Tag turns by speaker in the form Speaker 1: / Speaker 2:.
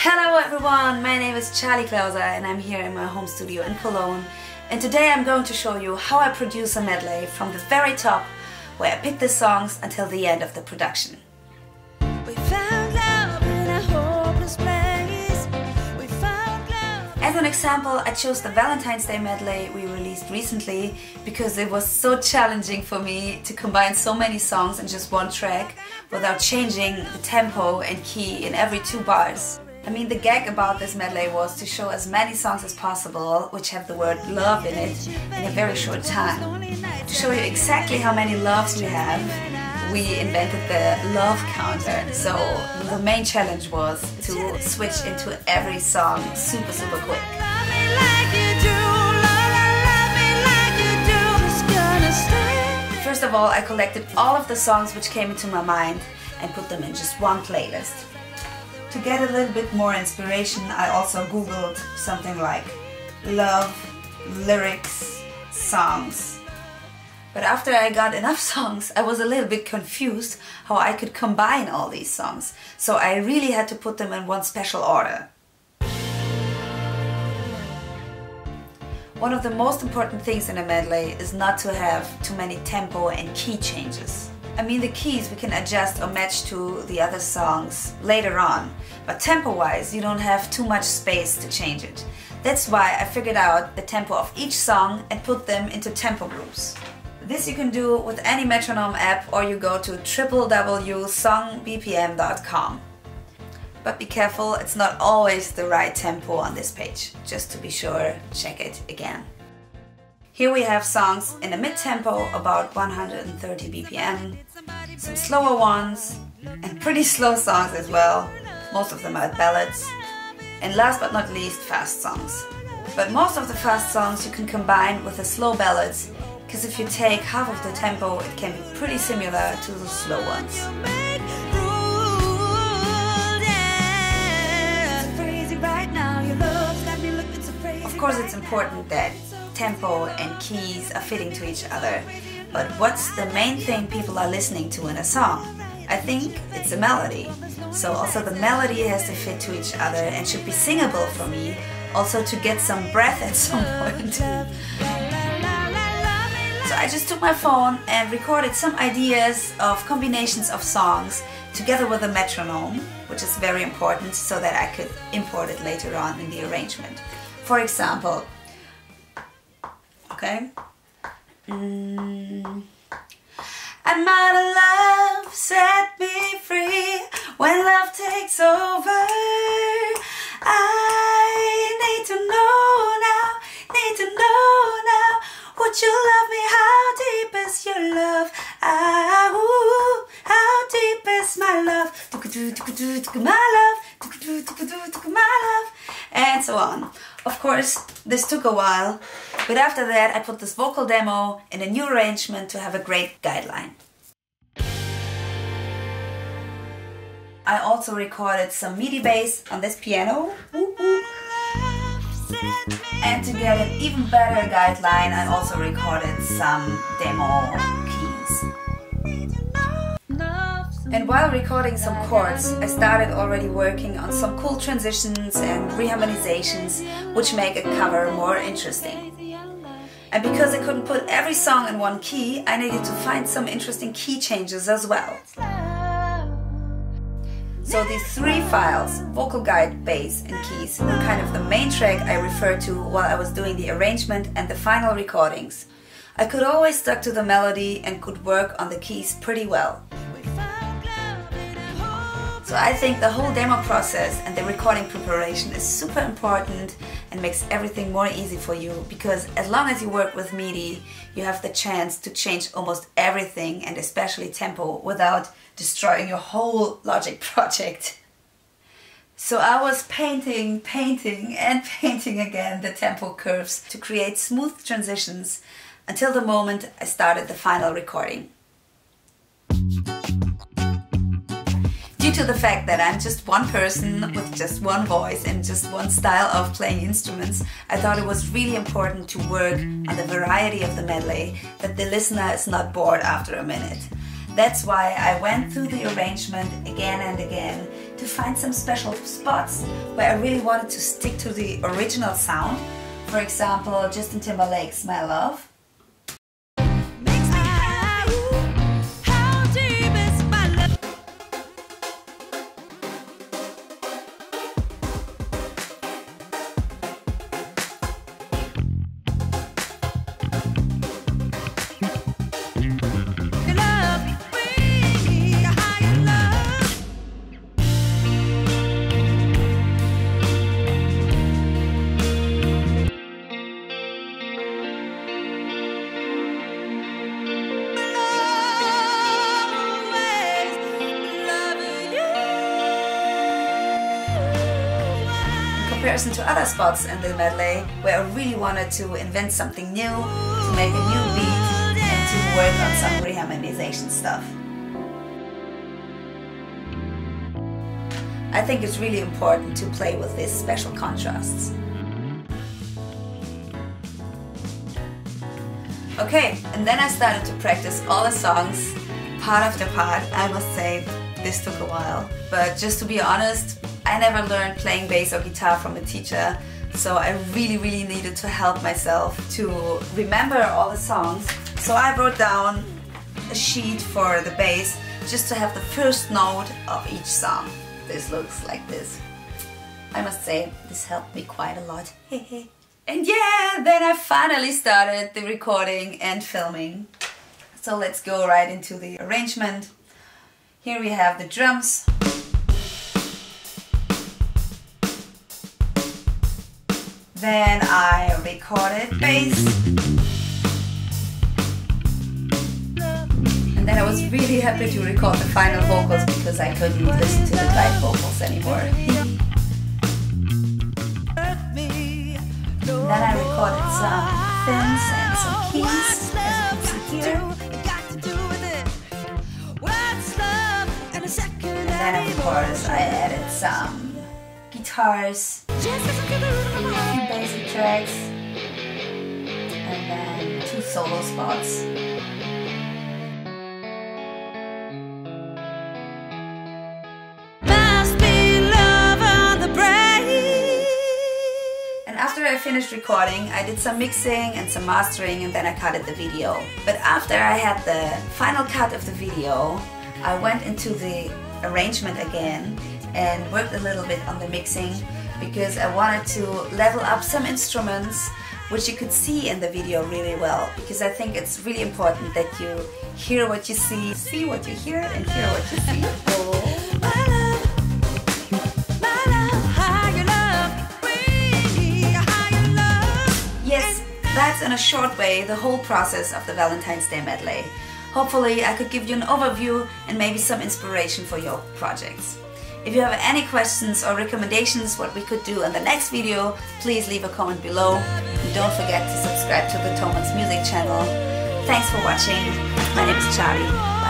Speaker 1: Hello everyone, my name is Charly Klauser and I'm here in my home studio in Cologne, and today I'm going to show you how I produce a medley from the very top, where I pick the songs until the end of the production. We found love in a hopeless place. We found love. As an example, I chose the Valentine's Day medley we released recently because it was so challenging for me to combine so many songs in just one track without changing the tempo and key in every 2 bars. I mean, the gag about this medley was to show as many songs as possible which have the word love in it in a very short time. To show you exactly how many loves we have, we invented the love counter. So the main challenge was to switch into every song super quick. First of all, I collected all of the songs which came into my mind and put them in just one playlist. To get a little bit more inspiration, I also googled something like love, lyrics, songs. But after I got enough songs, I was a little bit confused how I could combine all these songs. So I really had to put them in one special order. One of the most important things in a medley is not to have too many tempo and key changes. I mean, the keys we can adjust or match to the other songs later on, but tempo-wise you don't have too much space to change it. That's why I figured out the tempo of each song and put them into tempo groups. This you can do with any metronome app, or you go to www.songbpm.com. But be careful, it's not always the right tempo on this page. Just to be sure, check it again. Here we have songs in a mid-tempo, about 130 BPM, some slower ones, and pretty slow songs as well. Most of them are ballads. And last but not least, fast songs. But most of the fast songs you can combine with the slow ballads, because if you take half of the tempo, it can be pretty similar to the slow ones. Of course, it's important that tempo and keys are fitting to each other, but what's the main thing people are listening to in a song? I think it's a melody. So also the melody has to fit to each other and should be singable for me, also to get some breath at some point. So I just took my phone and recorded some ideas of combinations of songs together with a metronome, which is very important so that I could import it later on in the arrangement. For example, okay. And my love set me free when love takes over. I need to know now, would you love me? How deep is your love? How deep is my love? My love, and so on. Of course, this took a while, but after that I put this vocal demo in a new arrangement to have a great guideline. I also recorded some MIDI bass on this piano. And to get an even better guideline, I also recorded some demo keys. And while recording some chords, I started already working on some cool transitions and reharmonizations which make a cover more interesting. And because I couldn't put every song in one key, I needed to find some interesting key changes as well. So these 3 files, vocal guide, bass and keys, were kind of the main track I referred to while I was doing the arrangement and the final recordings. I could always stick to the melody and could work on the keys pretty well. So I think the whole demo process and the recording preparation is super important and makes everything more easy for you, because as long as you work with MIDI, you have the chance to change almost everything, and especially tempo, without destroying your whole Logic project. So I was painting again the tempo curves to create smooth transitions until the moment I started the final recording. Due to the fact that I'm just one person with just one voice and just one style of playing instruments, I thought it was really important to work on the variety of the medley, that the listener is not bored after a minute. That's why I went through the arrangement again and again to find some special spots where I really wanted to stick to the original sound. For example, Justin Timberlake's My Love. In comparison to other spots in the medley where I really wanted to invent something new, to make a new beat and to work on some reharmonization stuff. I think it's really important to play with these special contrasts. Okay, and then I started to practice all the songs, part after part. I must say, this took a while. But just to be honest, I never learned playing bass or guitar from a teacher, so I really needed to help myself to remember all the songs. So I wrote down a sheet for the bass just to have the first note of each song. This looks like this. I must say, this helped me quite a lot. And yeah, then I finally started the recording and filming. So let's go right into the arrangement. Here we have the drums. Then I recorded bass. And then I was really happy to record the final vocals because I couldn't listen to the live vocals anymore. Then I recorded some films and some keys, as you can see here. And then of course I added some guitars, a few basic tracks, and then 2 solo spots. After I finished recording, I did some mixing and some mastering, and then I cut the video. But after I had the final cut of the video, I went into the arrangement again and worked a little bit on the mixing because I wanted to level up some instruments which you could see in the video really well, because I think it's really important that you hear what you see what you hear, and hear what you see. That's in a short way the whole process of the Valentine's Day medley. Hopefully I could give you an overview and maybe some inspiration for your projects. If you have any questions or recommendations what we could do in the next video, please leave a comment below. And don't forget to subscribe to the Thoman's music channel. Thanks for watching. My name is Charly. Bye.